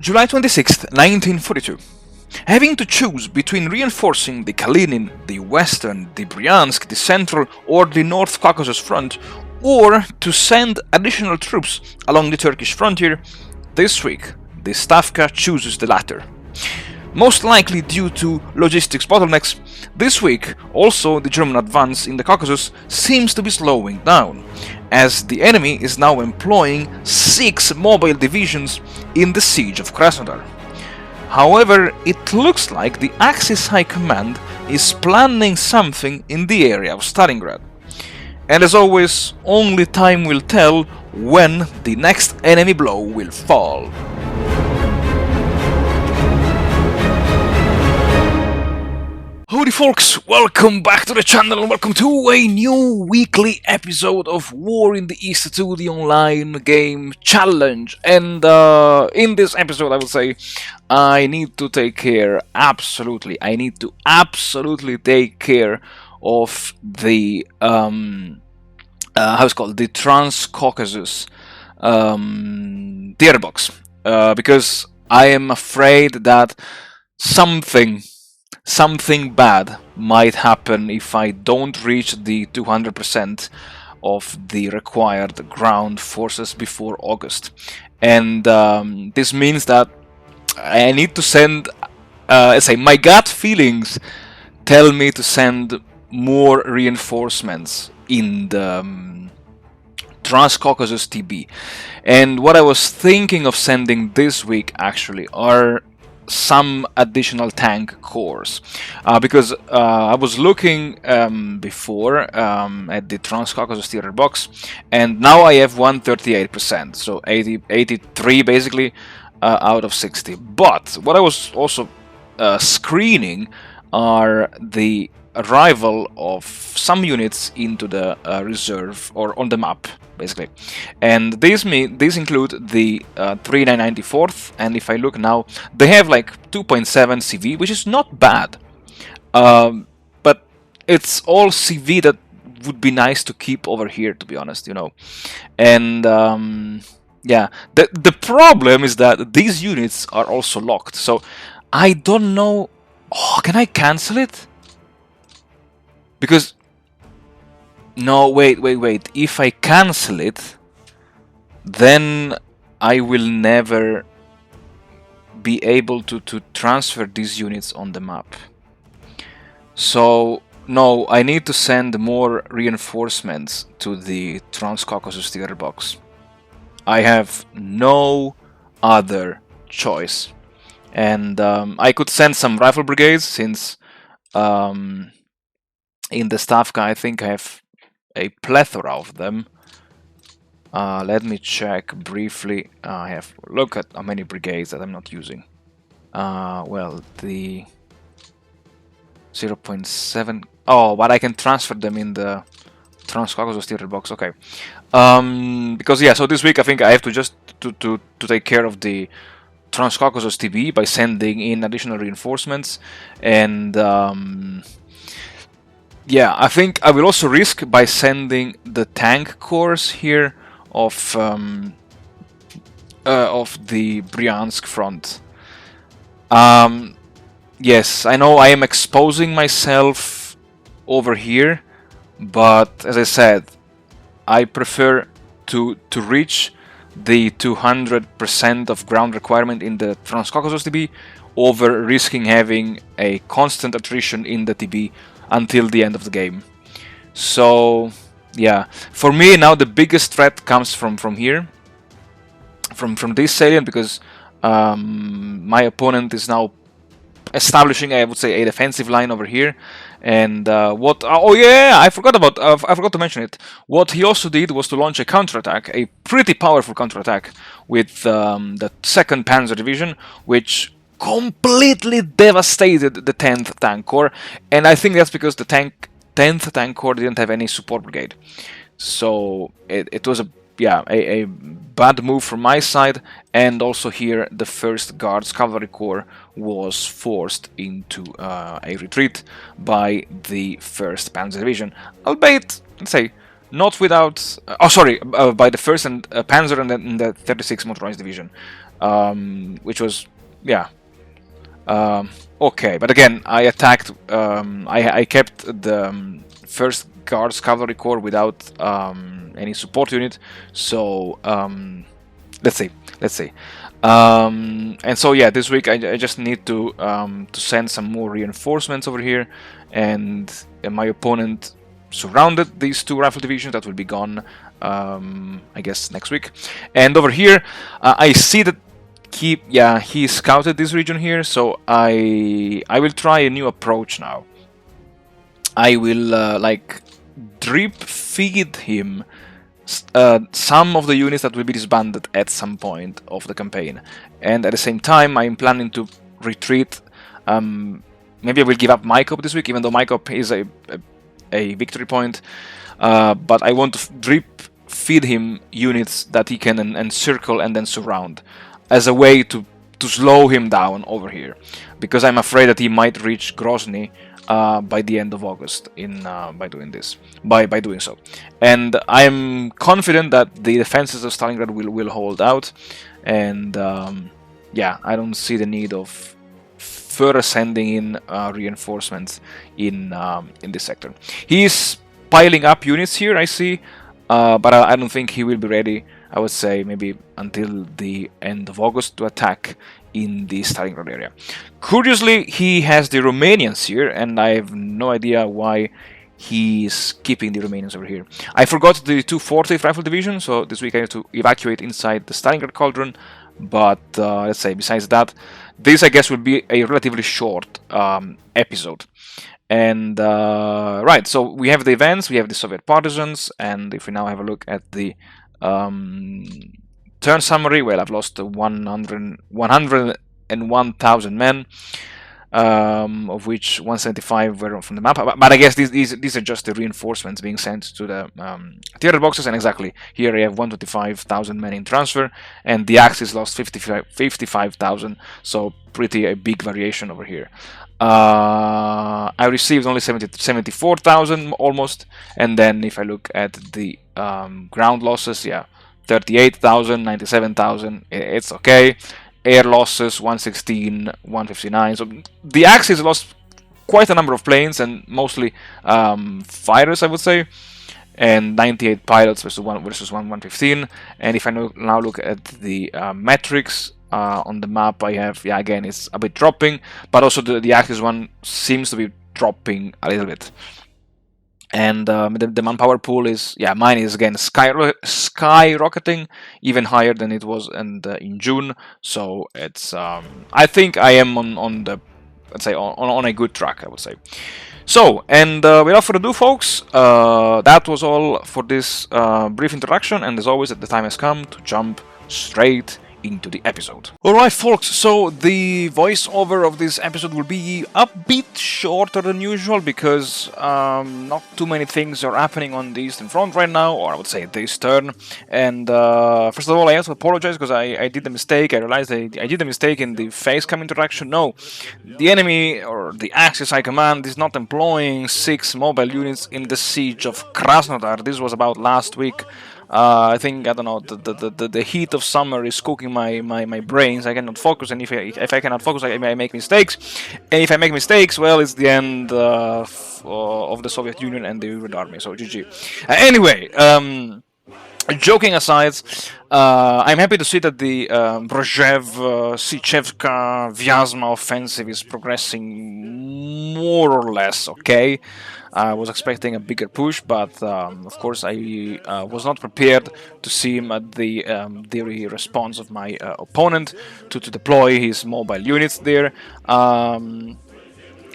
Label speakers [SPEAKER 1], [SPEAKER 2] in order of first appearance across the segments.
[SPEAKER 1] July 26th, 1942. Having to choose between reinforcing the Kalinin, the Western, the Bryansk, the Central or the North Caucasus front, or to send additional troops along the Turkish frontier, this week the Stavka chooses the latter. Most likely due to logistics bottlenecks, this week also the German advance in the Caucasus seems to be slowing down, as the enemy is now employing 6 mobile divisions in the siege of Krasnodar. However, it looks like the Axis High Command is planning something in the area of Stalingrad. And as always, only time will tell when the next enemy blow will fall. Howdy folks, welcome back to the channel and welcome to a new weekly episode of War in the East 2, the online game challenge. And in this episode I will say I need to take care, absolutely take care of the, the Trans-Caucasus tier box. Because I am afraid that something bad might happen if I don't reach the 200% of the required ground forces before August. And this means that I need to send, my gut feelings tell me to send more reinforcements in the Trans-Caucasus TB. And what I was thinking of sending this week actually are some additional tank cores, because I was looking before at the Trans-Caucasus tier box, and now I have 138%, so 83 basically out of 60. But what I was also screening are the arrival of some units into the reserve or on the map basically, and these include the 3994th, and if I look now they have like 2.7 CV, which is not bad, but it's all CV that would be nice to keep over here, to be honest, you know. And yeah, the problem is that these units are also locked, so I don't know. Oh, can I cancel it? Because no, wait. If I cancel it, then I will never be able to transfer these units on the map. So no, I need to send more reinforcements to the Trans-Caucasus tier box. I have no other choice. And I could send some rifle brigades, since in the Stavka I think I have a plethora of them. Let me check briefly. I have look at how many brigades that I'm not using. Well, the 0.7. Oh, but I can transfer them in the Trans-Caucasus tier box. Okay. Because yeah, so this week I think I have to just to take care of the Trans-Caucasus TB by sending in additional reinforcements, and yeah, I think I will also risk by sending the tank cores here of the Bryansk front. Yes, I know I am exposing myself over here, but as I said, I prefer to reach the 200% of ground requirement in the Trans-Caucasus TB over risking having a constant attrition in the TB until the end of the game. So yeah, for me now the biggest threat comes from here, from this salient, because my opponent is now establishing, I would say, a defensive line over here. And oh yeah, I forgot to mention it. What he also did was to launch a counterattack, a pretty powerful counterattack with the 2nd Panzer Division, which completely devastated the 10th Tank Corps, and I think that's because the 10th Tank Corps didn't have any support brigade. So it was a bad move from my side, and also here the 1st Guards Cavalry Corps was forced into a retreat by the 1st Panzer Division, albeit, let's say, not without... by the 1st and Panzer and then the 36th Motorized Division. which was, yeah, okay. But again, I attacked. I kept the first Guards Cavalry Corps without any support unit. So let's see. And so yeah, this week I just need to send some more reinforcements over here, and my opponent surrounded these 2 rifle divisions that will be gone, I guess, next week. And over here, I see that he scouted this region here, so I will try a new approach now. I will like drip feed him some of the units that will be disbanded at some point of the campaign, and at the same time I'm planning to retreat. Maybe I will give up Mycop this week, even though Mycop is a victory point, but I want to drip feed him units that he can encircle and then surround, as a way to slow him down over here, because I'm afraid that he might reach Grozny by the end of August by doing so. And I'm confident that the defenses of Stalingrad will hold out, and yeah, I don't see the need of further sending in reinforcements in this sector. He's piling up units here, I see, but I don't think he will be ready, I would say, maybe until the end of August to attack in the Stalingrad area. Curiously, he has the Romanians here, and I have no idea why he's keeping the Romanians over here. I forgot the 240th Rifle Division, so this week I have to evacuate inside the Stalingrad Cauldron, but let's say besides that, this I guess will be a relatively short episode. And right, so we have the events, we have the Soviet partisans, and if we now have a look at the turn summary, well, I've lost 101,000 men, of which 175 were from the map. But I guess these are just the reinforcements being sent to the theater boxes, and exactly here I have 125,000 men in transfer, and the Axis lost 55,000, so pretty a big variation over here. I received only 74,000 almost, and then if I look at the ground losses, yeah, 38,000, 97,000, it's okay. Air losses 116, 159. So the Axis lost quite a number of planes, and mostly fighters, I would say, and 98 pilots versus 115. And if I now look at the metrics on the map, I have, yeah, again, it's a bit dropping, but also the Axis one seems to be dropping a little bit. And the manpower pool is, yeah, mine is again skyrocketing, even higher than it was in June. So it's I think I am on the, let's say, on a good track, I would say. So, and without further ado, folks, that was all for this brief introduction, and as always, the time has come to jump straight into the episode. Alright, folks, so the voiceover of this episode will be a bit shorter than usual, because not too many things are happening on the Eastern Front right now, or I would say this turn. And first of all, I have to apologize, because I did a mistake. I realized I did a mistake in the facecam introduction. No, the enemy, or the Axis High Command, is not employing 6 mobile units in the siege of Krasnodar. This was about last week. I think, I don't know, the heat of summer is cooking my brains. I cannot focus, and if I cannot focus, I make mistakes. And if I make mistakes, well, it's the end of the Soviet Union and the Red Army, so GG. Anyway, joking aside, I'm happy to see that the Brozhev, Sichevka, Vyazma offensive is progressing more or less okay. I was expecting a bigger push, but of course I was not prepared to see the response of my opponent to deploy his mobile units there.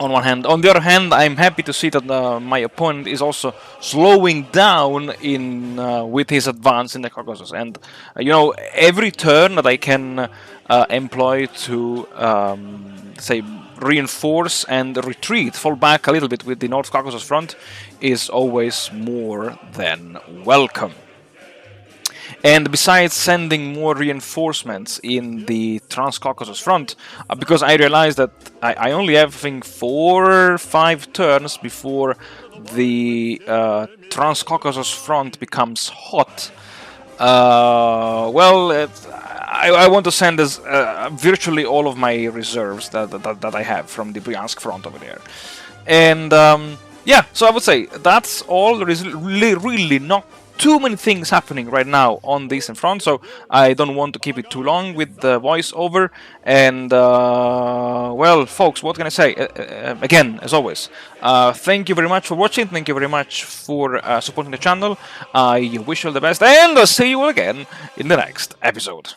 [SPEAKER 1] On one hand. On the other hand, I'm happy to see that my opponent is also slowing down with his advance in the Caucasus. And you know, every turn that I can employ to say reinforce and retreat, fall back a little bit with the North Caucasus front, is always more than welcome. And besides sending more reinforcements in the Trans-Caucasus front, because I realized that I only have, I think, 4 or 5 turns before the Trans-Caucasus front becomes hot. Well, I want to send us virtually all of my reserves that I have from the Bryansk front over there. And yeah, so I would say that's all. There is really not too many things happening right now on the Eastern Front, so I don't want to keep it too long with the voiceover. And well, folks, what can I say? Again, as always, thank you very much for watching. Thank you very much for supporting the channel. I wish you all the best, and I'll see you all again in the next episode.